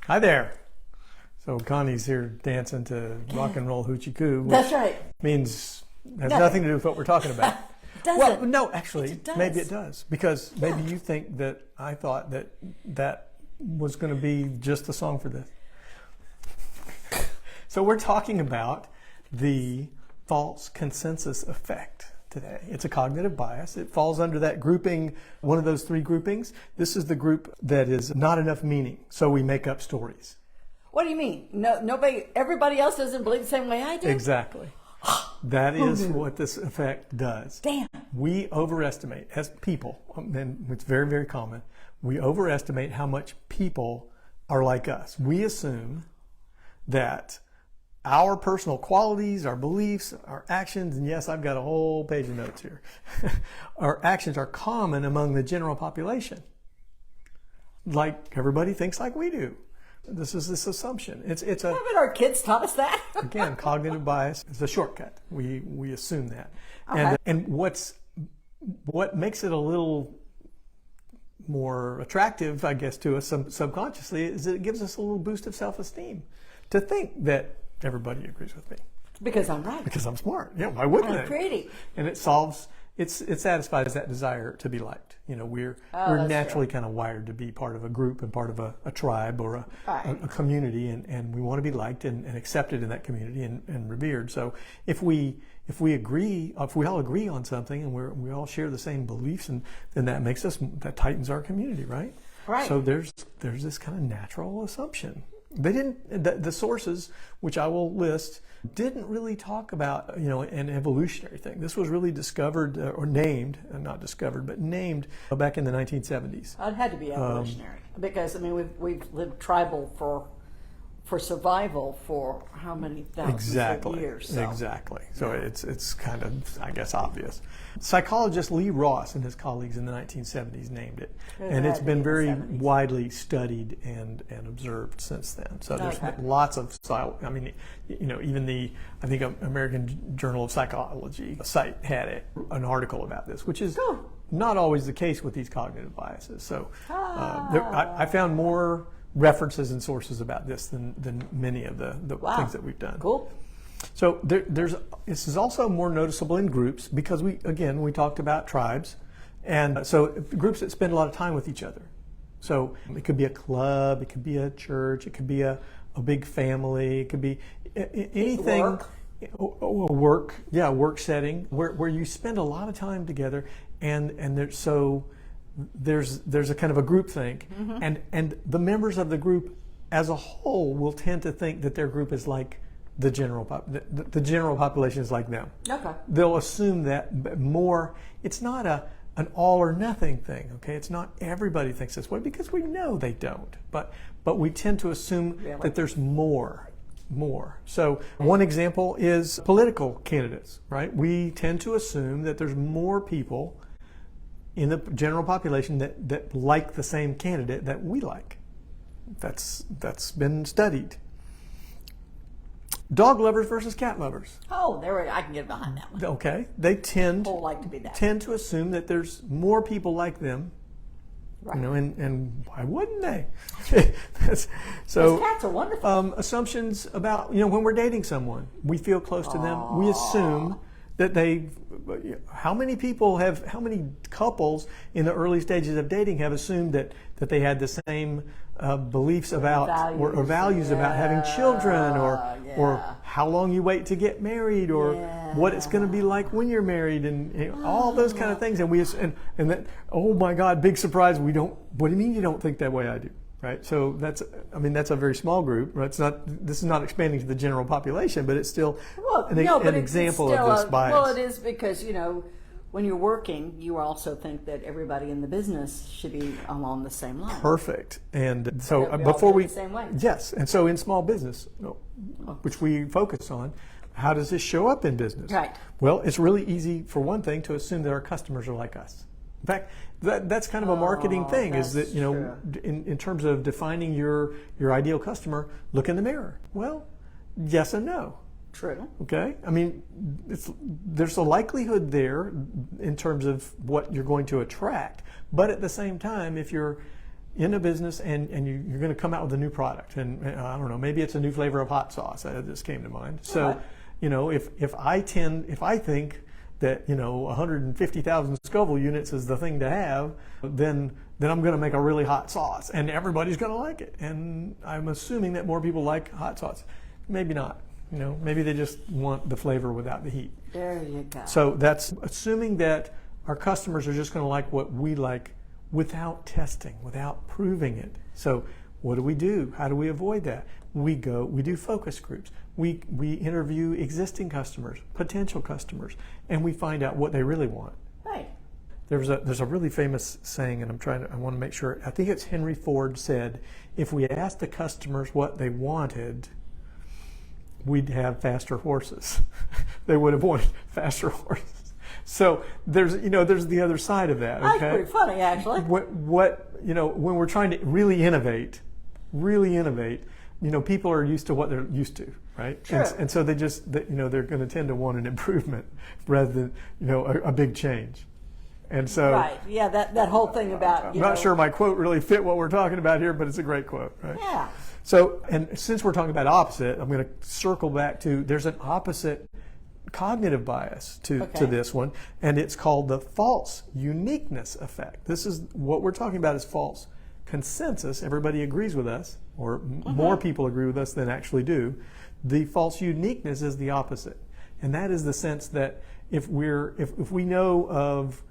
Hi there. So Connie's here dancing to rock and roll hoochie coo. That's right. Means has nothing to do with what we're talking about. Does well, it? no, actually, It does. maybe it does, because maybe you think that I thought that that was going to be just the song for this. So we're talking about the false consensus effect today. It's a cognitive bias. It falls under that grouping, one of those three groupings. This is the group that is not enough meaning, so we make up stories. What do you mean? No, nobody, everybody else doesn't believe the same way I do? Exactly. That is what this effect does. Damn. We overestimate, as people, and it's very, very common, we overestimate how much people are like us. We assume that our personal qualities, our beliefs, our actions, and yes, I've got a whole page of notes here, our actions are common among the general population. Like everybody thinks like we do. This is this assumption. It's a Haven't our kids taught us that? again, cognitive bias is a shortcut. We assume that. Okay. And what makes it a little more attractive, I guess, to us subconsciously is that it gives us a little boost of self-esteem to think that everybody agrees with me. Because I'm right. Because I'm smart. Yeah, why wouldn't I'm they? pretty. And it satisfies that desire to be liked. You know, we're naturally kind of wired to be part of a group and part of a tribe or a community, and we want to be liked and accepted in that community and revered. So if we all agree on something and we all share the same beliefs, and then that tightens our community, right? Right. So there's this kind of natural assumption. They didn't. The sources, which I will list, didn't really talk about an evolutionary thing. This was really discovered or named, not discovered, but named back in the 1970s. It had to be evolutionary because I mean we've lived tribal for survival for how many thousands of years? So. Exactly. So it's kind of, I guess, obvious. Psychologist Lee Ross and his colleagues in the 1970s named it, and it's been very widely studied and observed since then. So there's been lots of, even I think American Journal of Psychology site had an article about this, which is not always the case with these cognitive biases. So I found more references and sources about this than many of the things that we've done. Cool. So this is also more noticeable in groups because we talked about tribes, and so groups that spend a lot of time with each other. So it could be a club, it could be a church, it could be a big family, it could be anything. Work setting where you spend a lot of time together, and there's a kind of a group think, and the members of the group as a whole will tend to think that their group is like the general population is like them. Okay. They'll assume that more. It's not an all or nothing thing. Okay, it's not everybody thinks this way because we know they don't. But we tend to assume that there's more. So one example is political candidates. Right? We tend to assume that there's more people in the general population that like the same candidate that we like. That's been studied. Dog lovers versus cat lovers. Oh, I can get behind that one. Okay, they tend to assume that there's more people like them. Right. And why wouldn't they? So cats are wonderful. Assumptions about when we're dating someone, we feel close to them. We assume that how many couples in the early stages of dating have assumed that they had the same beliefs about values about having children or how long you wait to get married or what it's going to be like when you're married and all those kind of things, and that, oh my God, big surprise, what do you mean you don't think that way I do? Right, so that's a very small group. Right? This is not expanding to the general population, but it's still an example of this bias. Well, it is because when you're working, you also think that everybody in the business should be along the same line. Perfect. And so the same way. Yes, and so in small business, which we focus on, how does this show up in business? Right. Well, it's really easy for one thing to assume that our customers are like us. In fact, that's kind of a marketing thing. Is that in terms of defining your ideal customer, look in the mirror. Well, yes and no. True. Okay. I mean, there's a likelihood there in terms of what you're going to attract, but at the same time, if you're in a business and you're going to come out with a new product, and I don't know, maybe it's a new flavor of hot sauce. That just came to mind. So, Okay. you know, if I think that, you know, 150,000 Scoville units is the thing to have, then I'm going to make a really hot sauce, and everybody's going to like it. And I'm assuming that more people like hot sauce. Maybe not. You know, maybe they just want the flavor without the heat. There you go. So that's assuming that our customers are just going to like what we like without testing, without proving it. So what do? How do we avoid that? We do focus groups. We interview existing customers, potential customers, and we find out what they really want. Right. There's a really famous saying, and I want to make sure, I think it's Henry Ford said, if we asked the customers what they wanted, we'd have faster horses. They would have wanted faster horses. So there's the other side of that. Okay? That's pretty funny, actually. When we're trying to really innovate, you know, people are used to what they're used to, right? True. And so they're going to tend to want an improvement rather than, you know, a big change. And so, right, yeah, that whole thing about, I'm not sure my quote really fit what we're talking about here, but it's a great quote, right? Yeah. So, and since we're talking about opposite, I'm going to circle back to, there's an opposite cognitive bias to this one, and it's called the false uniqueness effect. This is what we're talking about is false consensus. Everybody agrees with us, or more people agree with us than actually do. The false uniqueness is the opposite. And that is the sense that if we know of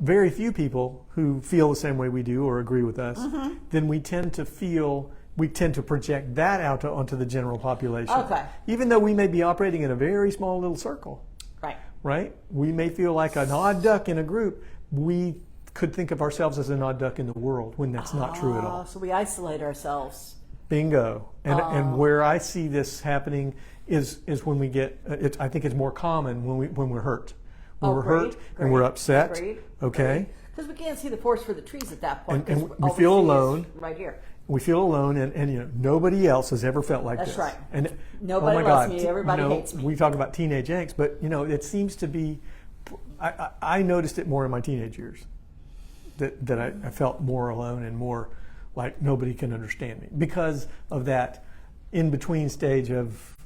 very few people who feel the same way we do or agree with us, then we tend to project that out onto the general population. Okay. Even though we may be operating in a very small little circle. Right. Right? We may feel like an odd duck in a group. We could think of ourselves as an odd duck in the world when that's not true at all. So we isolate ourselves. Bingo. And where I see this happening is when we get, I think it's more common when we're hurt. When we're hurt and we're upset. Agreed. Okay. Because we can't see the forest for the trees at that point. And we all feel see is alone. Right here. We feel alone, and you know, nobody else has ever felt like That's this. right. And Nobody oh my loves God, me. Everybody you know, hates me. We talk about teenage angst, but you know, it seems to be. I noticed it more in my teenage years. That I felt more alone and more like nobody can understand me because of that in between stage of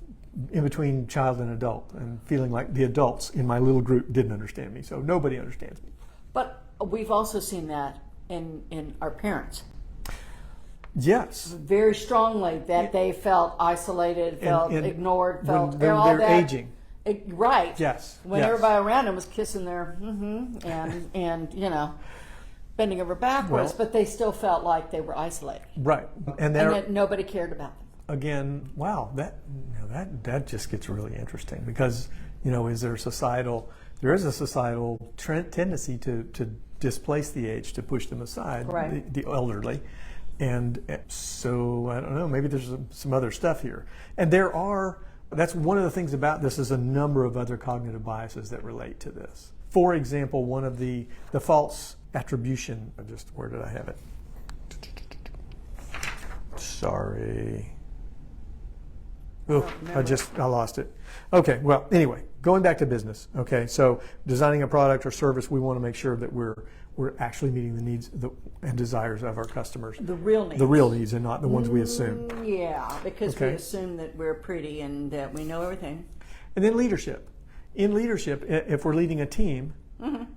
in between child and adult, and feeling like the adults in my little group didn't understand me, so nobody understands me. But we've also seen that in our parents. Yes. Very strongly that they felt isolated, felt ignored, felt when all they're that. aging. Right. Yes. When everybody around them was kissing their and you know, bending over backwards, but they still felt like they were isolated. Right. And that nobody cared about them. Again, wow, that just gets really interesting because, you know, there is a societal tendency to displace the aged, to push them aside, right. the elderly. And so, I don't know, maybe there's some other stuff here. And that's one of the things about this is a number of other cognitive biases that relate to this. For example, one of the false attribution, where did I have it? Sorry. Oh, I lost it. Okay, well, anyway, going back to business. Okay, so designing a product or service, we want to make sure that we're actually meeting the needs and desires of our customers. The real needs. The real needs and not the ones we assume. Yeah, because we assume that we're pretty and that we know everything. And then leadership. In leadership, if we're leading a team,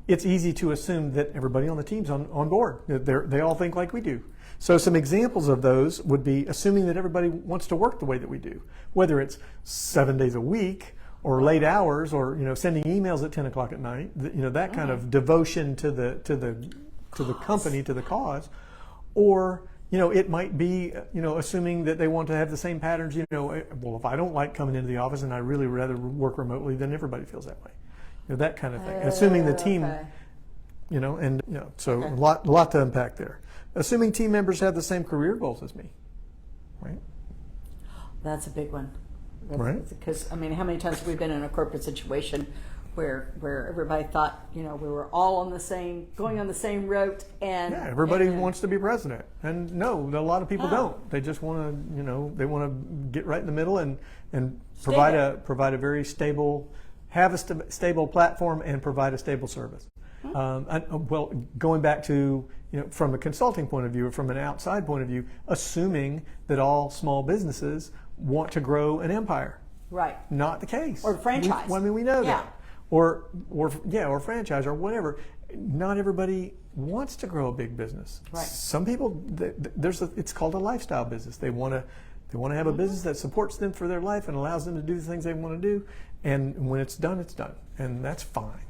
it's easy to assume that everybody on the team's on board. They all think like we do. So some examples of those would be assuming that everybody wants to work the way that we do, whether it's 7 days a week or late hours, or sending emails at 10 o'clock at night. That kind of devotion to the company, to the cause, or it might be assuming that they want to have the same patterns. Well, if I don't like coming into the office and I really rather work remotely, then everybody feels that way. That kind of thing. Assuming the team, so a lot to unpack there. Assuming team members have the same career goals as me, right? That's a big one. Right. Because, how many times have we been in a corporate situation where everybody thought, we were all going on the same route, and everybody wants to be president, and no, a lot of people don't. They just want to, they want to get right in the middle and provide a very stable, have a stable platform and provide a stable service. Well, going back to, from a consulting point of view or from an outside point of view, assuming that all small businesses want to grow an empire. Right. Not the case. Or franchise. We know that. Or franchise or whatever. Not everybody wants to grow a big business. Right. Some people, it's called a lifestyle business. They want to have a business that supports them for their life and allows them to do the things they want to do. And when it's done, and that's fine.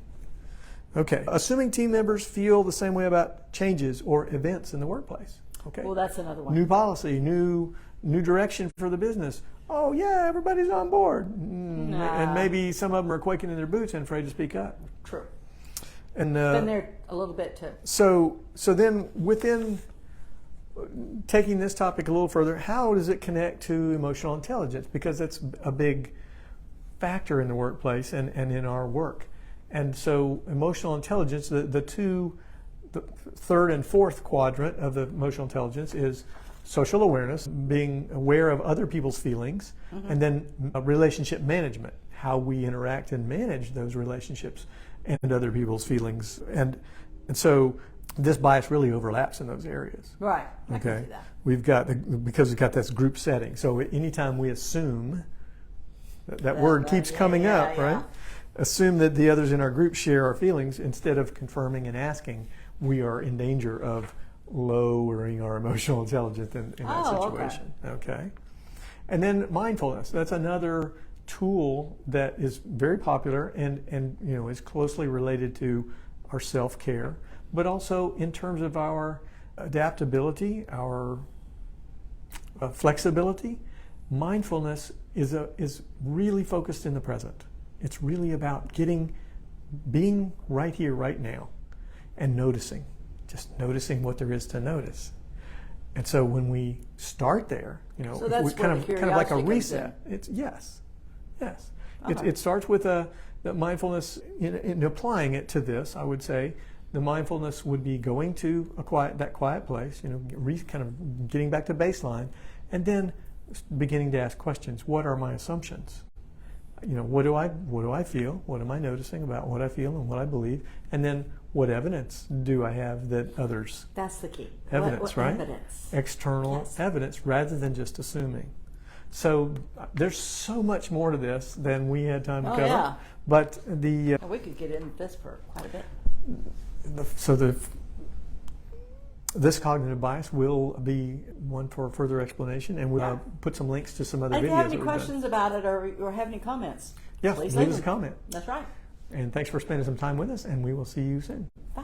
Okay. Assuming team members feel the same way about changes or events in the workplace. Okay. Well, that's another one. New policy, new direction for the business. Oh yeah, everybody's on board. And maybe some of them are quaking in their boots and afraid to speak up. True. And been there a little bit too. So then within taking this topic a little further, how does it connect to emotional intelligence? Because that's a big factor in the workplace and in our work. And so emotional intelligence, the third and fourth quadrant of the emotional intelligence is social awareness, being aware of other people's feelings, and then relationship management, how we interact and manage those relationships and other people's feelings. And so this bias really overlaps in those areas. Right. I Okay. can see that. Because we've got this group setting. So anytime we assume, that word keeps coming up, right? Assume that the others in our group share our feelings instead of confirming and asking, we are in danger of lowering our emotional intelligence in that situation. Okay. And then mindfulness. That's another tool that is very popular and is closely related to our self-care, but also in terms of our adaptability, our flexibility. Mindfulness is really focused in the present. It's really about being right here, right now, and noticing, just noticing what there is to notice. And so when we start there, so that's we kind of like a reset. It's yes. Okay. It starts with the mindfulness. In applying it to this, I would say the mindfulness would be going to that quiet place, kind of getting back to baseline, and then beginning to ask questions. What are my assumptions? What do I feel? What am I noticing about what I feel and what I believe? And then what evidence do I have that others? That's the key. Evidence, what right? Evidence. External evidence rather than just assuming. So there's so much more to this than we had time to cover. Yeah. But we could get into this for quite a bit. This cognitive bias will be one for further explanation, and we'll put some links to some other videos. And if you have any questions about it or have any comments, please leave us a comment. That's right. And thanks for spending some time with us, and we will see you soon. Bye.